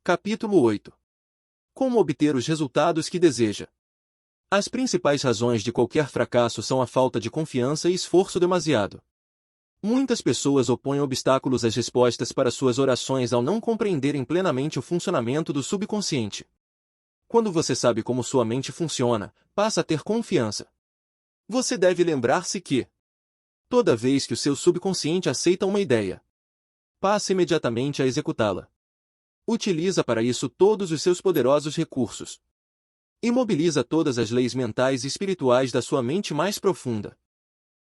Capítulo 8. Como obter os resultados que deseja. As principais razões de qualquer fracasso são a falta de confiança e esforço demasiado. Muitas pessoas opõem obstáculos às respostas para suas orações ao não compreenderem plenamente o funcionamento do subconsciente. Quando você sabe como sua mente funciona, passa a ter confiança. Você deve lembrar-se que, toda vez que o seu subconsciente aceita uma ideia, passa imediatamente a executá-la. Utiliza para isso todos os seus poderosos recursos. E mobiliza todas as leis mentais e espirituais da sua mente mais profunda.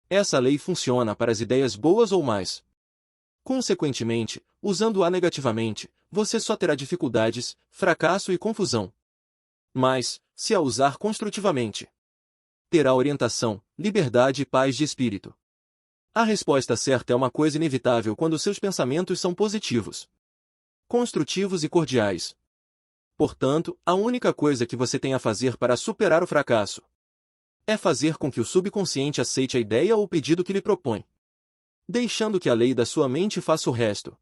Essa lei funciona para as ideias boas ou más. Consequentemente, usando-a negativamente, você só terá dificuldades, fracasso e confusão. Mas, se a usar construtivamente, terá orientação, liberdade e paz de espírito. A resposta certa é uma coisa inevitável quando seus pensamentos são positivos, construtivos e cordiais. Portanto, a única coisa que você tem a fazer para superar o fracasso é fazer com que o subconsciente aceite a ideia ou o pedido que lhe propõe, deixando que a lei da sua mente faça o resto.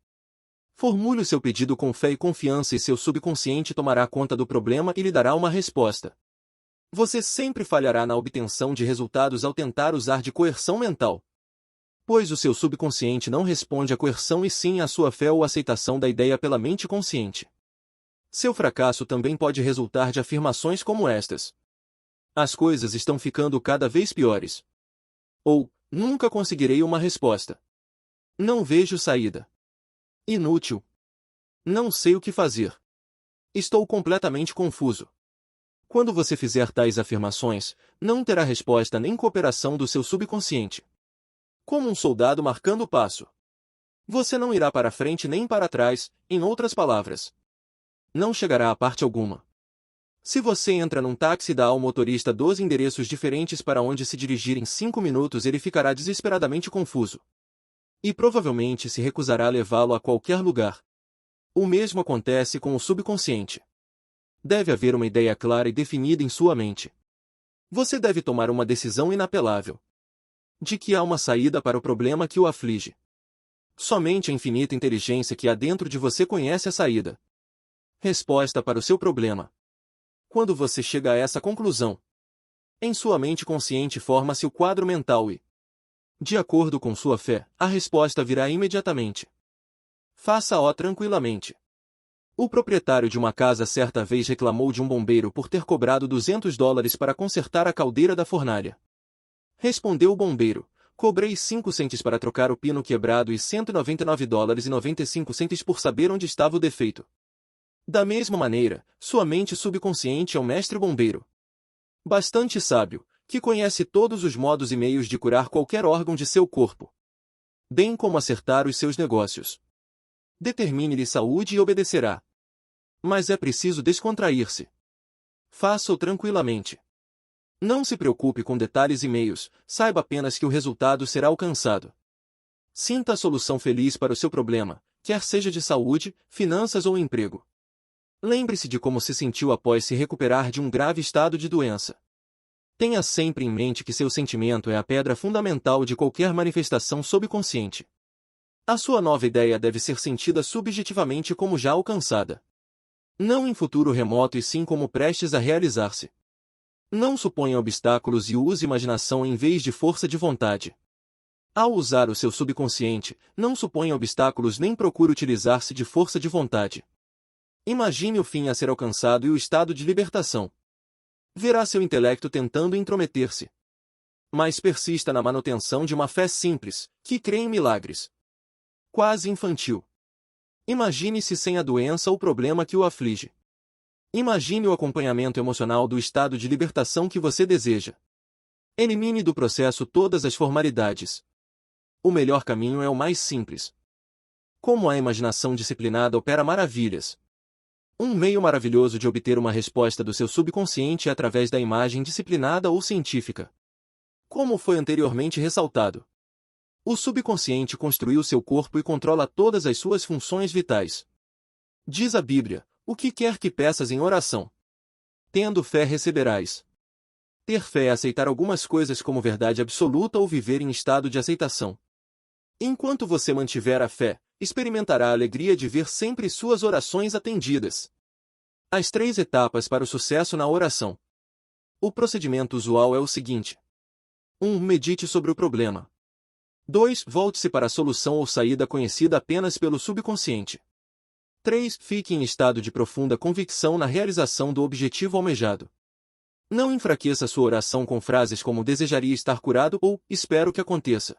Formule o seu pedido com fé e confiança e seu subconsciente tomará conta do problema e lhe dará uma resposta. Você sempre falhará na obtenção de resultados ao tentar usar de coerção mental, pois o seu subconsciente não responde à coerção e sim à sua fé ou aceitação da ideia pela mente consciente. Seu fracasso também pode resultar de afirmações como estas: as coisas estão ficando cada vez piores. Ou, nunca conseguirei uma resposta. Não vejo saída. Inútil. Não sei o que fazer. Estou completamente confuso. Quando você fizer tais afirmações, não terá resposta nem cooperação do seu subconsciente. Como um soldado marcando o passo. Você não irá para frente nem para trás, em outras palavras. Não chegará a parte alguma. Se você entra num táxi e dá ao motorista 12 endereços diferentes para onde se dirigir em 5 minutos, ele ficará desesperadamente confuso. E provavelmente se recusará a levá-lo a qualquer lugar. O mesmo acontece com o subconsciente. Deve haver uma ideia clara e definida em sua mente. Você deve tomar uma decisão inapelável de que há uma saída para o problema que o aflige. Somente a infinita inteligência que há dentro de você conhece a saída. Resposta para o seu problema. Quando você chega a essa conclusão, em sua mente consciente forma-se o quadro mental e, de acordo com sua fé, a resposta virá imediatamente. Faça-o tranquilamente. O proprietário de uma casa certa vez reclamou de um bombeiro por ter cobrado $200 para consertar a caldeira da fornalha. Respondeu o bombeiro: cobrei 5 centes para trocar o pino quebrado e $199,95 por saber onde estava o defeito. Da mesma maneira, sua mente subconsciente é um mestre bombeiro, bastante sábio, que conhece todos os modos e meios de curar qualquer órgão de seu corpo, bem como acertar os seus negócios. Determine-lhe saúde e obedecerá. Mas é preciso descontrair-se. Faça-o tranquilamente. Não se preocupe com detalhes e meios, saiba apenas que o resultado será alcançado. Sinta a solução feliz para o seu problema, quer seja de saúde, finanças ou emprego. Lembre-se de como se sentiu após se recuperar de um grave estado de doença. Tenha sempre em mente que seu sentimento é a pedra fundamental de qualquer manifestação subconsciente. A sua nova ideia deve ser sentida subjetivamente como já alcançada. Não em futuro remoto e sim como prestes a realizar-se. Não suponha obstáculos e use imaginação em vez de força de vontade. Ao usar o seu subconsciente, não suponha obstáculos nem procure utilizar-se de força de vontade. Imagine o fim a ser alcançado e o estado de libertação. Verá seu intelecto tentando intrometer-se. Mas persista na manutenção de uma fé simples, que crê em milagres. Quase infantil. Imagine-se sem a doença ou problema que o aflige. Imagine o acompanhamento emocional do estado de libertação que você deseja. Elimine do processo todas as formalidades. O melhor caminho é o mais simples. Como a imaginação disciplinada opera maravilhas. Um meio maravilhoso de obter uma resposta do seu subconsciente é através da imagem disciplinada ou científica. Como foi anteriormente ressaltado, o subconsciente construiu seu corpo e controla todas as suas funções vitais. Diz a Bíblia: o que quer que peças em oração, tendo fé receberás. Ter fé é aceitar algumas coisas como verdade absoluta ou viver em estado de aceitação. Enquanto você mantiver a fé, experimentará a alegria de ver sempre suas orações atendidas. As 3 etapas para o sucesso na oração. O procedimento usual é o seguinte: 1. Medite sobre o problema. 2. Volte-se para a solução ou saída conhecida apenas pelo subconsciente. 3. Fique em estado de profunda convicção na realização do objetivo almejado. Não enfraqueça sua oração com frases como desejaria estar curado ou espero que aconteça.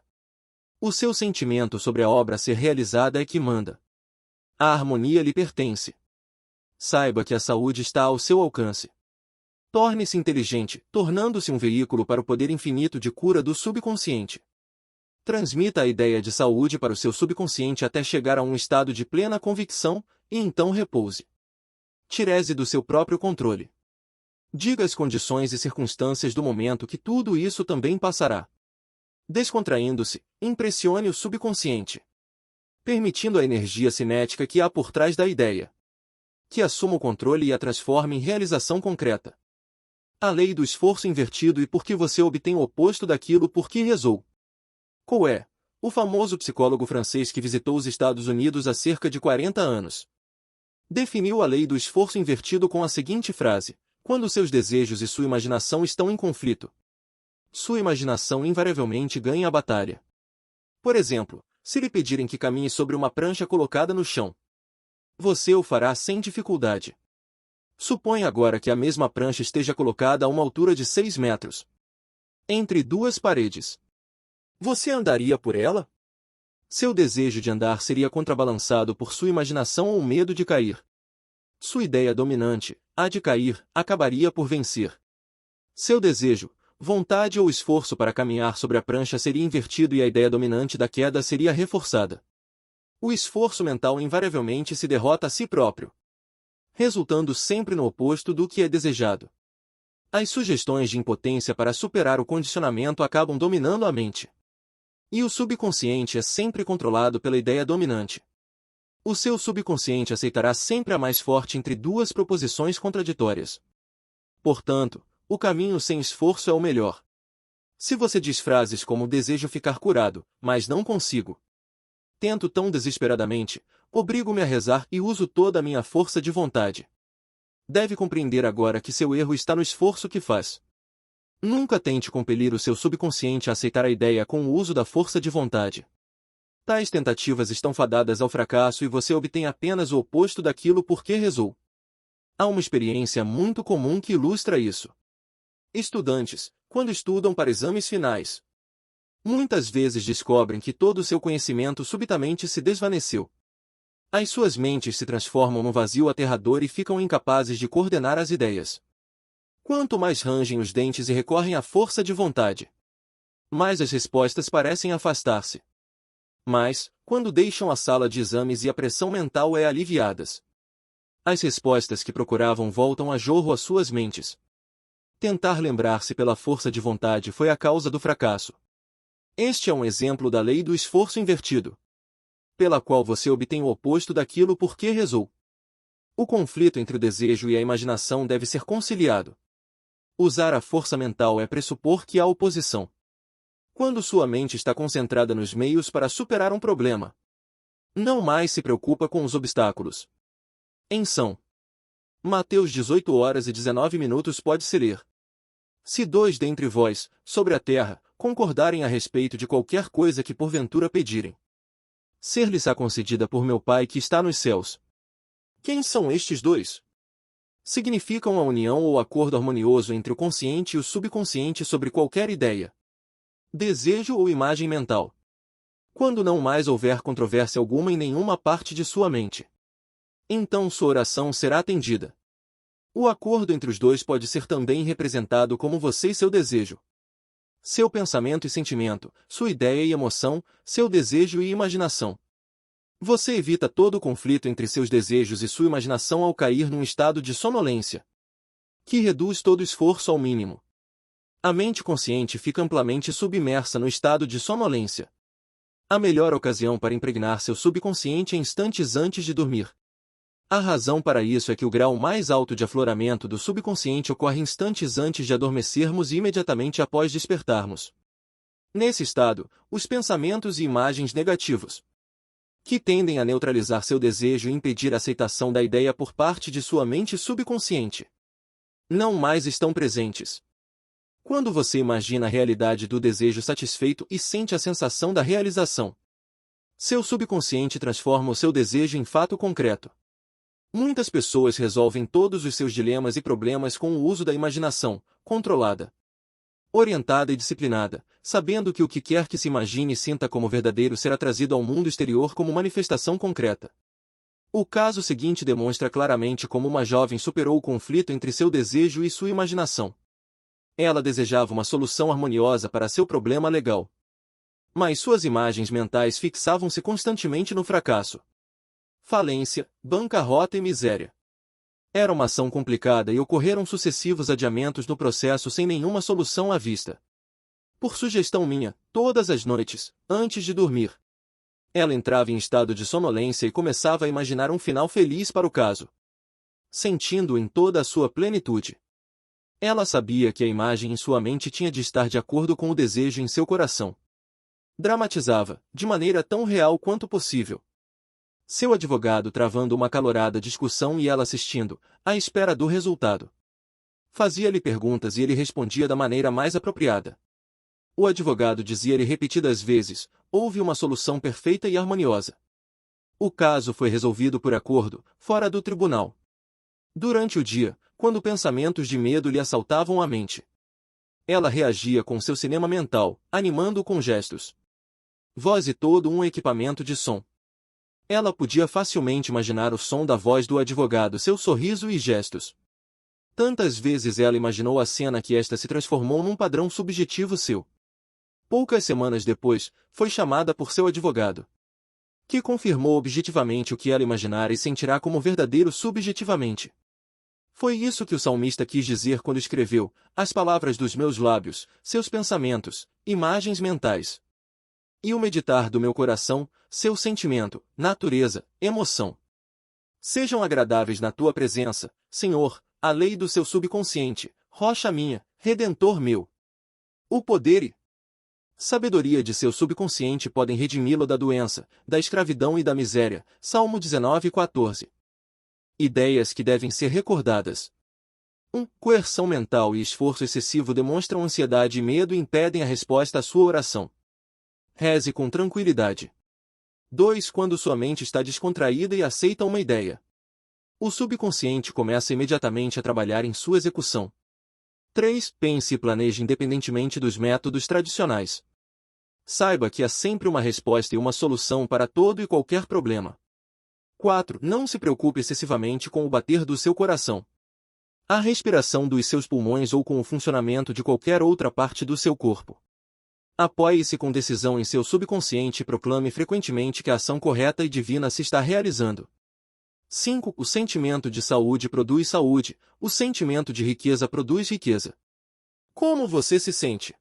O seu sentimento sobre a obra a ser realizada é que manda. A harmonia lhe pertence. Saiba que a saúde está ao seu alcance. Torne-se inteligente, tornando-se um veículo para o poder infinito de cura do subconsciente. Transmita a ideia de saúde para o seu subconsciente até chegar a um estado de plena convicção, e então repouse. Tire-se do seu próprio controle. Diga as condições e circunstâncias do momento que tudo isso também passará. Descontraindo-se, impressione o subconsciente, permitindo a energia cinética que há por trás da ideia, que assuma o controle e a transforme em realização concreta. A lei do esforço invertido e por que você obtém o oposto daquilo por que rezou. Coué, o famoso psicólogo francês que visitou os Estados Unidos há cerca de 40 anos, definiu a lei do esforço invertido com a seguinte frase: quando seus desejos e sua imaginação estão em conflito, sua imaginação invariavelmente ganha a batalha. Por exemplo, se lhe pedirem que caminhe sobre uma prancha colocada no chão, você o fará sem dificuldade. Suponha agora que a mesma prancha esteja colocada a uma altura de 6 metros, entre 2 paredes. Você andaria por ela? Seu desejo de andar seria contrabalançado por sua imaginação ou medo de cair. Sua ideia dominante, a de cair, acabaria por vencer. Seu desejo, vontade ou esforço para caminhar sobre a prancha seria invertido e a ideia dominante da queda seria reforçada. O esforço mental invariavelmente se derrota a si próprio, resultando sempre no oposto do que é desejado. As sugestões de impotência para superar o condicionamento acabam dominando a mente. E o subconsciente é sempre controlado pela ideia dominante. O seu subconsciente aceitará sempre a mais forte entre 2 proposições contraditórias. Portanto, o caminho sem esforço é o melhor. Se você diz frases como desejo ficar curado, mas não consigo, tento tão desesperadamente, obrigo-me a rezar e uso toda a minha força de vontade, deve compreender agora que seu erro está no esforço que faz. Nunca tente compelir o seu subconsciente a aceitar a ideia com o uso da força de vontade. Tais tentativas estão fadadas ao fracasso e você obtém apenas o oposto daquilo por que rezou. Há uma experiência muito comum que ilustra isso. Estudantes, quando estudam para exames finais, muitas vezes descobrem que todo o seu conhecimento subitamente se desvaneceu. As suas mentes se transformam num vazio aterrador e ficam incapazes de coordenar as ideias. Quanto mais rangem os dentes e recorrem à força de vontade, mais as respostas parecem afastar-se. Mas, quando deixam a sala de exames e a pressão mental é aliviadas, as respostas que procuravam voltam a jorro às suas mentes. Tentar lembrar-se pela força de vontade foi a causa do fracasso. Este é um exemplo da lei do esforço invertido, pela qual você obtém o oposto daquilo por que rezou. O conflito entre o desejo e a imaginação deve ser conciliado. Usar a força mental é pressupor que há oposição. Quando sua mente está concentrada nos meios para superar um problema, não mais se preocupa com os obstáculos. Em São Mateus 18h19 pode-se ler: se 2 dentre vós, sobre a terra, concordarem a respeito de qualquer coisa que porventura pedirem, ser-lhes-á concedida por meu Pai que está nos céus. Quem são estes 2? Significam a união ou acordo harmonioso entre o consciente e o subconsciente sobre qualquer ideia, desejo ou imagem mental. Quando não mais houver controvérsia alguma em nenhuma parte de sua mente, então sua oração será atendida. O acordo entre os 2 pode ser também representado como você e seu desejo, seu pensamento e sentimento, sua ideia e emoção, seu desejo e imaginação. Você evita todo o conflito entre seus desejos e sua imaginação ao cair num estado de sonolência, que reduz todo esforço ao mínimo. A mente consciente fica amplamente submersa no estado de sonolência. A melhor ocasião para impregnar seu subconsciente é instantes antes de dormir. A razão para isso é que o grau mais alto de afloramento do subconsciente ocorre instantes antes de adormecermos e imediatamente após despertarmos. Nesse estado, os pensamentos e imagens negativos, que tendem a neutralizar seu desejo e impedir a aceitação da ideia por parte de sua mente subconsciente. Não mais estão presentes. Quando você imagina a realidade do desejo satisfeito e sente a sensação da realização, seu subconsciente transforma o seu desejo em fato concreto. Muitas pessoas resolvem todos os seus dilemas e problemas com o uso da imaginação, controlada, orientada e disciplinada, sabendo que o que quer que se imagine e sinta como verdadeiro será trazido ao mundo exterior como manifestação concreta. O caso seguinte demonstra claramente como uma jovem superou o conflito entre seu desejo e sua imaginação. Ela desejava uma solução harmoniosa para seu problema legal. Mas suas imagens mentais fixavam-se constantemente no fracasso, falência, bancarrota e miséria. Era uma ação complicada e ocorreram sucessivos adiamentos no processo sem nenhuma solução à vista. Por sugestão minha, todas as noites, antes de dormir, ela entrava em estado de sonolência e começava a imaginar um final feliz para o caso, sentindo-o em toda a sua plenitude. Ela sabia que a imagem em sua mente tinha de estar de acordo com o desejo em seu coração. Dramatizava, de maneira tão real quanto possível, seu advogado travando uma acalorada discussão e ela assistindo, à espera do resultado. Fazia-lhe perguntas e ele respondia da maneira mais apropriada. O advogado dizia-lhe repetidas vezes: houve uma solução perfeita e harmoniosa. O caso foi resolvido por acordo, fora do tribunal. Durante o dia, quando pensamentos de medo lhe assaltavam a mente, ela reagia com seu cinema mental, animando-o com gestos, voz e todo um equipamento de som. Ela podia facilmente imaginar o som da voz do advogado, seu sorriso e gestos. Tantas vezes ela imaginou a cena que esta se transformou num padrão subjetivo seu. Poucas semanas depois, foi chamada por seu advogado, que confirmou objetivamente o que ela imaginara e sentirá como verdadeiro subjetivamente. Foi isso que o salmista quis dizer quando escreveu: as palavras dos meus lábios, seus pensamentos, imagens mentais, e o meditar do meu coração, seu sentimento, natureza, emoção, sejam agradáveis na tua presença, Senhor, a lei do seu subconsciente, rocha minha, redentor meu. O poder e sabedoria de seu subconsciente podem redimi-lo da doença, da escravidão e da miséria. Salmo 19:14. Ideias que devem ser recordadas. 1. Coerção mental e esforço excessivo demonstram ansiedade e medo e impedem a resposta à sua oração. Reze com tranquilidade. 2. Quando sua mente está descontraída e aceita uma ideia, o subconsciente começa imediatamente a trabalhar em sua execução. 3. Pense e planeje independentemente dos métodos tradicionais. Saiba que há sempre uma resposta e uma solução para todo e qualquer problema. 4. Não se preocupe excessivamente com o bater do seu coração, a respiração dos seus pulmões ou com o funcionamento de qualquer outra parte do seu corpo. Apoie-se com decisão em seu subconsciente e proclame frequentemente que a ação correta e divina se está realizando. 5. O sentimento de saúde produz saúde, o sentimento de riqueza produz riqueza. Como você se sente?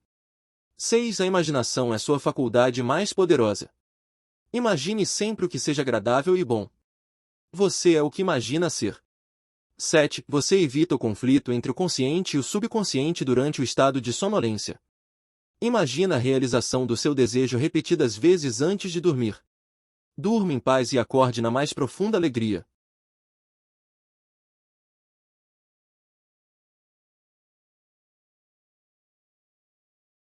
6. A imaginação é sua faculdade mais poderosa. Imagine sempre o que seja agradável e bom. Você é o que imagina ser. 7. Você evita o conflito entre o consciente e o subconsciente durante o estado de sonolência. Imagina a realização do seu desejo repetidas vezes antes de dormir. Durma em paz e acorde na mais profunda alegria.